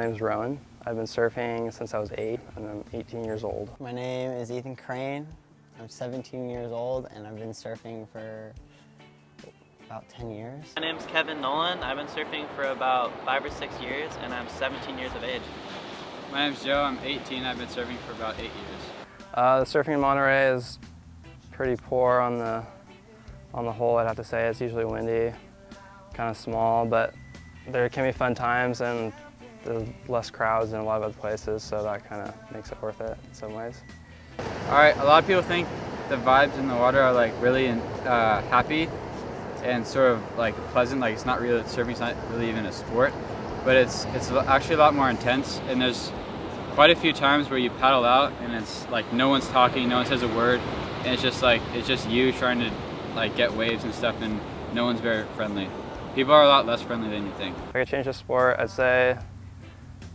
name's Rowan. I've been surfing since I was 8, and I'm 18 years old. My name is Ethan Crane. I'm 17 years old, and I've been surfing for about 10 years. My name's Kevin Nolan. I've been surfing for about 5 or 6 years, and I'm 17 years of age. My name's Joe. I'm 18. I've been surfing for about 8 years. The surfing in Monterey is pretty poor on the whole, I'd have to say. It's usually windy, kind of small, but there can be fun times, and there's less crowds than a lot of other places, so that kind of makes it worth it in some ways. All right, a lot of people think the vibes in the water are like really happy and sort of like pleasant, like it's not really, surfing's not really even a sport, but it's actually a lot more intense, and there's quite a few times where you paddle out and it's like no one's talking, no one says a word, and it's just you trying to like get waves and stuff, and no one's very friendly. People are a lot less friendly than you think. If I could change the sport, I'd say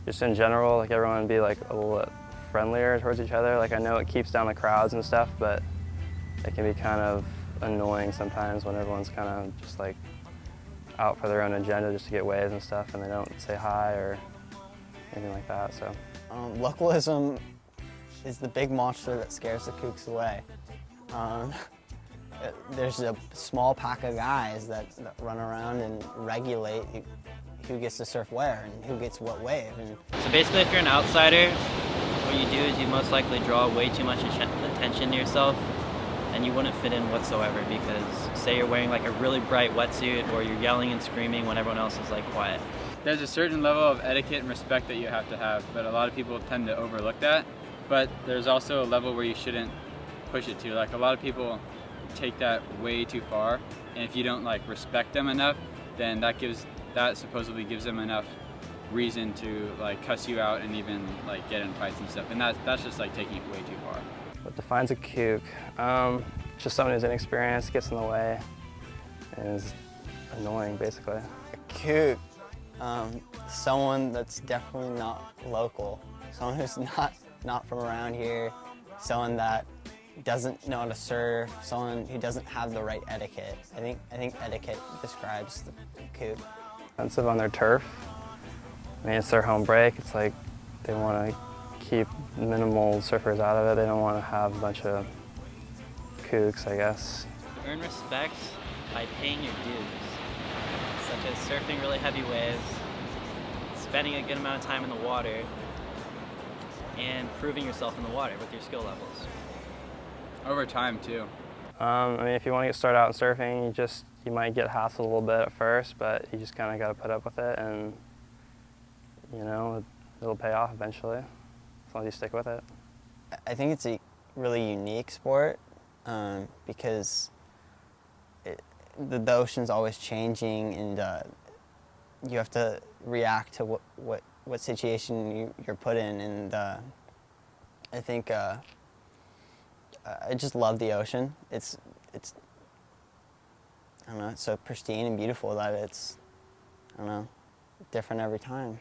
just in general, like everyone would be like a little bit friendlier towards each other. Like I know it keeps down the crowds and stuff, but it can be kind of annoying sometimes when everyone's kind of just like out for their own agenda just to get waves and stuff, and they don't say hi or anything like that. So localism is the big monster that scares the kooks away. There's a small pack of guys that run around and regulate who gets to surf where and who gets what wave. So basically, if you're an outsider, what you do is you most likely draw way too much attention to yourself, and you wouldn't fit in whatsoever, because say you're wearing like a really bright wetsuit, or you're yelling and screaming when everyone else is like quiet. There's a certain level of etiquette and respect that you have to have, but a lot of people tend to overlook that. But there's also a level where you shouldn't push it to. Like a lot of people take that way too far, and if you don't like respect them enough, then that supposedly gives them enough reason to like cuss you out and even like get in fights and stuff, and that's just like taking it way too far. what defines a kook? Just someone who's inexperienced, gets in the way, and is annoying basically. A kook, someone that's definitely not local, someone who's not from around here, someone that doesn't know how to surf, someone who doesn't have the right etiquette. I think etiquette describes the kook. Offensive on their turf. I mean, it's their home break. It's like they want to keep minimal surfers out of it. They don't want to have a bunch of kooks, I guess. Earn respect by paying your dues, such as surfing really heavy waves, spending a good amount of time in the water, and proving yourself in the water with your skill levels. Over time too. I mean, if you want to get started out in surfing, you might get hassled a little bit at first, but you just kind of got to put up with it, and you know, it'll pay off eventually, as long as you stick with it. I think it's a really unique sport because the ocean's always changing, and you have to react to what situation you're put in, and I think I just love the ocean. It's I don't know, it's so pristine and beautiful that it's, I don't know, different every time.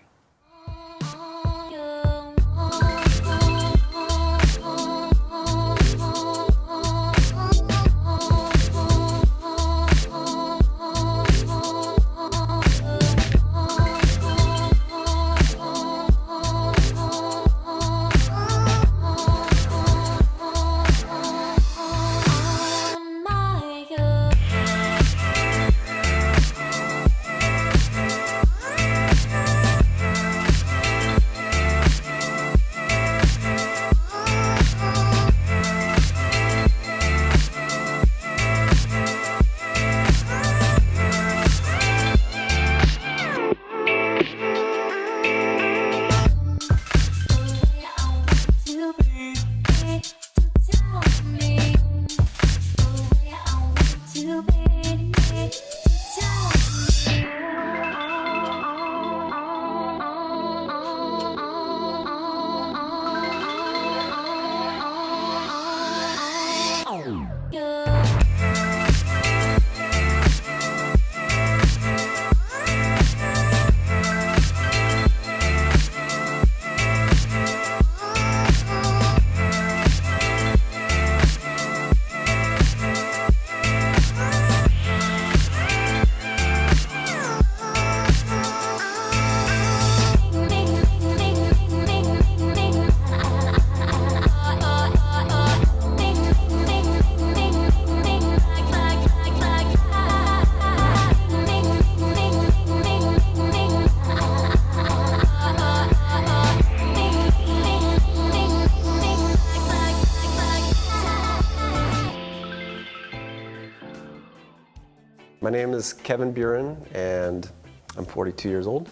My name is Kevin Buren, and I'm 42 years old,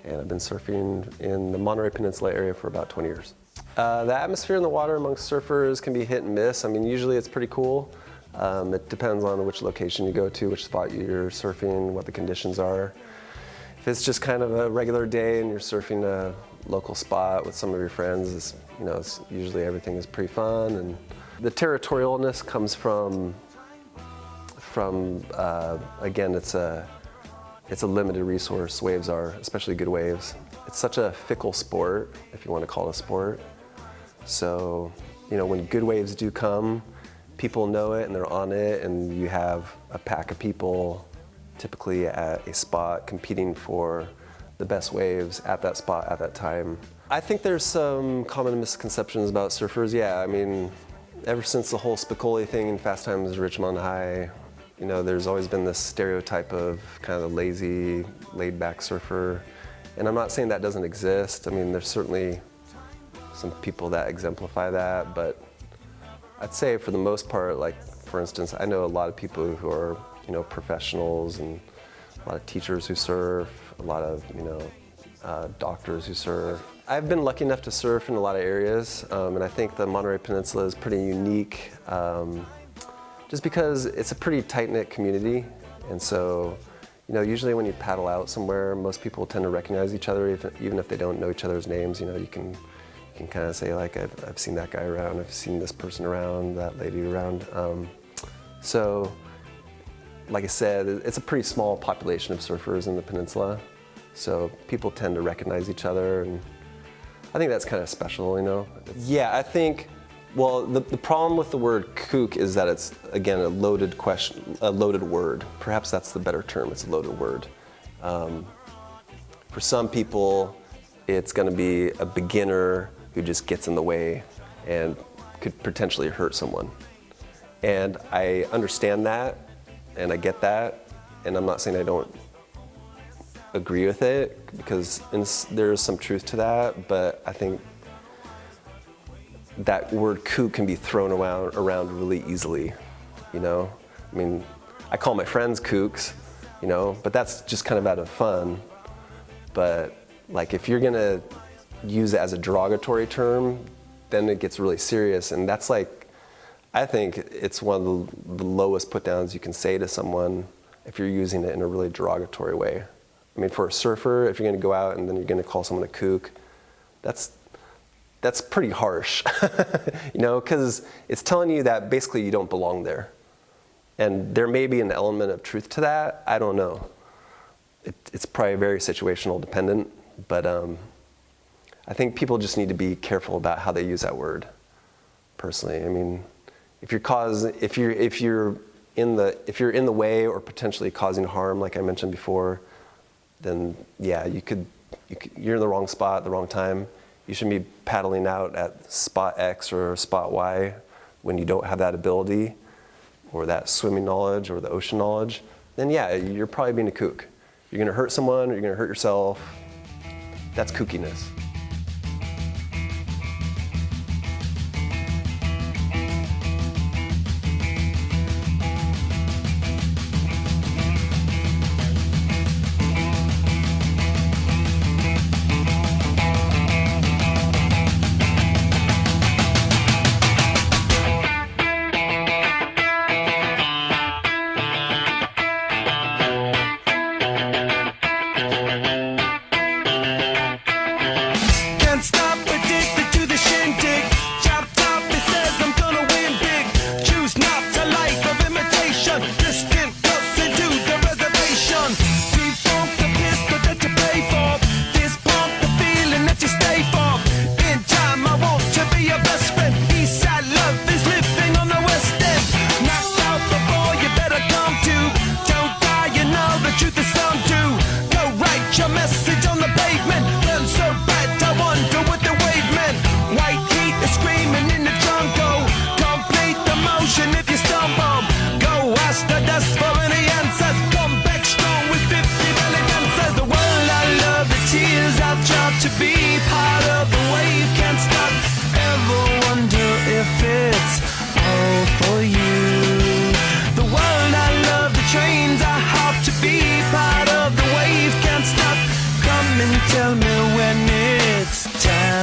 and I've been surfing in the Monterey Peninsula area for about 20 years. The atmosphere in the water amongst surfers can be hit and miss. I mean, usually it's pretty cool. It depends on which location you go to, which spot you're surfing, what the conditions are. If it's just kind of a regular day and you're surfing a local spot with some of your friends, it's usually everything is pretty fun. And the territorialness comes from again, it's a limited resource. Waves are, especially good waves. It's such a fickle sport, if you want to call it a sport. So, when good waves do come, people know it and they're on it, and you have a pack of people typically at a spot competing for the best waves at that spot at that time. I think there's some common misconceptions about surfers. Yeah, I mean, ever since the whole Spicoli thing in Fast Times at Ridgemont High, there's always been this stereotype of kind of the lazy, laid-back surfer. And I'm not saying that doesn't exist. I mean, there's certainly some people that exemplify that, but I'd say for the most part, like, for instance, I know a lot of people who are, professionals, and a lot of teachers who surf, a lot of, doctors who surf. I've been lucky enough to surf in a lot of areas, and I think the Monterey Peninsula is pretty unique, just because it's a pretty tight-knit community. And so, usually when you paddle out somewhere, most people tend to recognize each other, even if they don't know each other's names. You can kind of say, like, I've seen that guy around, I've seen this person around, that lady around. So, like I said, it's a pretty small population of surfers in the peninsula. So people tend to recognize each other, and I think that's kind of special, Yeah, I think, well, the problem with the word KooK is that it's, again, a loaded word. Perhaps that's the better term, it's a loaded word. For some people, it's gonna be a beginner who just gets in the way and could potentially hurt someone. And I understand that, and I get that, and I'm not saying I don't agree with it, because there's some truth to that, but I think that word KooK can be thrown around really easily, I mean, I call my friends kooks, but that's just kind of out of fun. But like, if you're gonna use it as a derogatory term, then it gets really serious, and that's like, I think it's one of the lowest put downs you can say to someone if you're using it in a really derogatory way. I mean, for a surfer, if you're gonna go out and then you're gonna call someone a kook, that's pretty harsh, because it's telling you that basically you don't belong there. And there may be an element of truth to that, I don't know. It's probably very situational dependent, but I think people just need to be careful about how they use that word, personally. I mean, if you're in the way or potentially causing harm, like I mentioned before, then yeah, you're in the wrong spot at the wrong time. You shouldn't be paddling out at spot X or spot Y when you don't have that ability or that swimming knowledge or the ocean knowledge. Then yeah, you're probably being a kook. You're gonna hurt someone, or you're gonna hurt yourself. That's kookiness.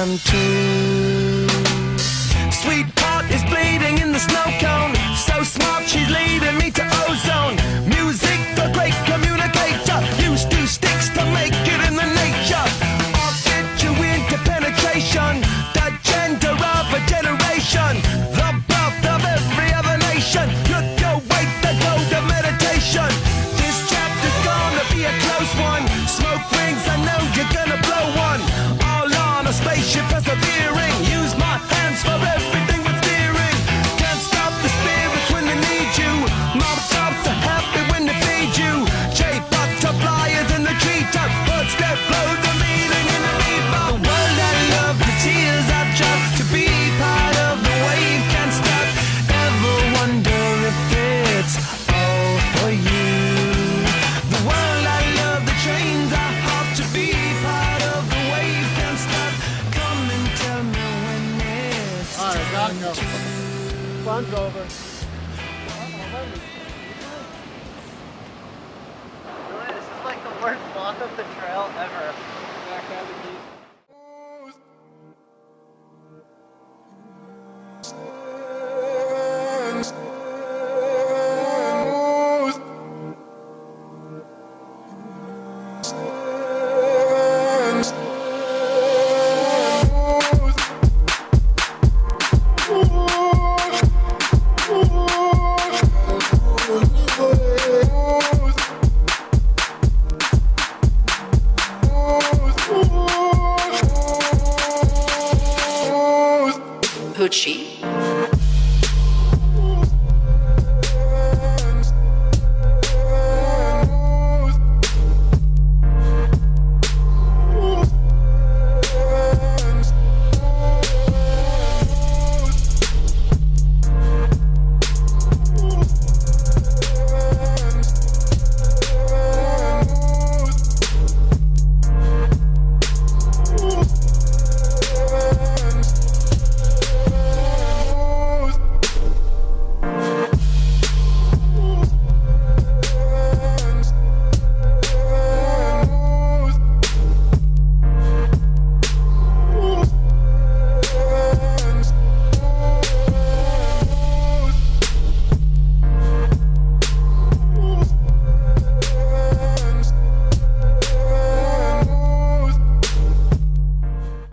one, two. Sweetheart is bleeding in the snow cone. So smart, she's leading me to ozone. Music, the great communicator. Used two sticks to make it in the nature. I'll get you into penetration. The gender of a generation. The birth of every other nation. Look your way to go to meditation. This chapter's gonna be a close one. Smoke rings, I know you're gonna blow one. All on a spaceship persevering. Use my hands for everything but steering. Can't stop the spirits when they need you. Mob tops are happy when they feed you. J butterflies in the treetop. Birds that blow the meaning in the leaf. The world I love, the tears I drop. To be part of the wave can't stop. Ever wonder if it's all for you? The world I love, the trains I hop. To be part of the wave can't stop. Come and tell me when it's time to. Fun's over. Really, this is like the worst walk up the trail ever. Hoochie.